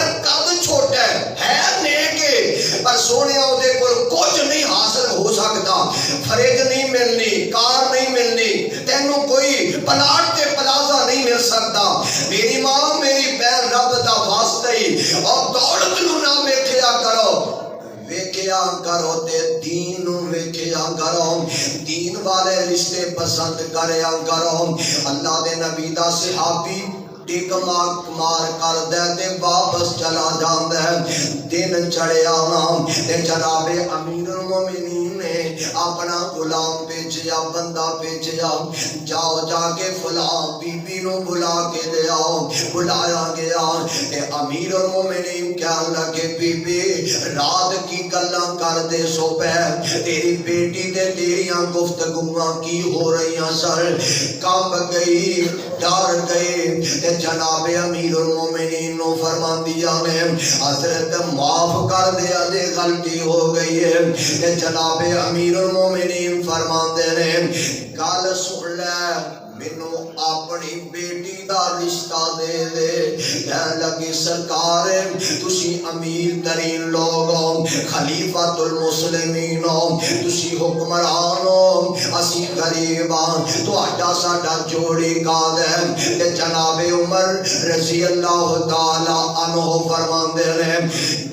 پر قد چھوٹا ہے نیک پر سونے دے کول کچھ نہیں حاصل ہو سکتا، فریج نہیں ملنی، کار نہیں ملنی، تینوں کوئی پلاٹ تے پلازا نہیں مل سکتا۔ میری ماں میری بہن رب دا واسطہ ہی اور دولت نو نہ ویکھیا کرو، ویکھیا کرو تے دین نو ویکھیا کرو، دین والے رشتے پسند کریا کرو۔ اللہ دے نبی دا صحابی ٹک مار کر دے تے واپس چلا جاندا ہے۔ دن چڑھیا تے جناب امیر المومنین نے اپنا غلام بھیجیا، بندہ بھیجیا، جاؤ جا کے فلاں بی بی نو بلا کے لے آؤ۔ بلایا گیا تے امیر المومنین کہنے لگے بی بی رات کی گلاں کر دے سو پہ، تیری بیٹی تے تیریاں گفتگوواں کی ہو رہیاں سر؟ کانپ گئی، ڈر گئے تے جناب امیر المومنین نو فرمان دیا نے حضرت معاف کر دیا دے غلطی ہو گئی ہے۔ تے جناب امیر المومنین فرمان دے نے گل سن لے، مینو اپنی بیٹی دا رشتہ دے دے۔ کہنے لگی سرکار تسی امیر ترین لوگ ہو، خلیفۃ المسلمین ہو، تسی حکمران ہو، اسی غریب ہاں، تہاڈا ساڈا جوڑی قاد ہے۔ تے جناب عمر رضی اللہ تعالی عنہ فرماندے نے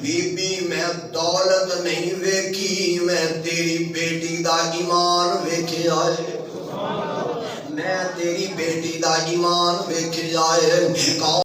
بی بی میں دولت نہیں ویکھی، میں تیری بیٹی دا ایمان ویکھیا ہے، میں تیری بیٹی دا ایمان ویکھیا ہے۔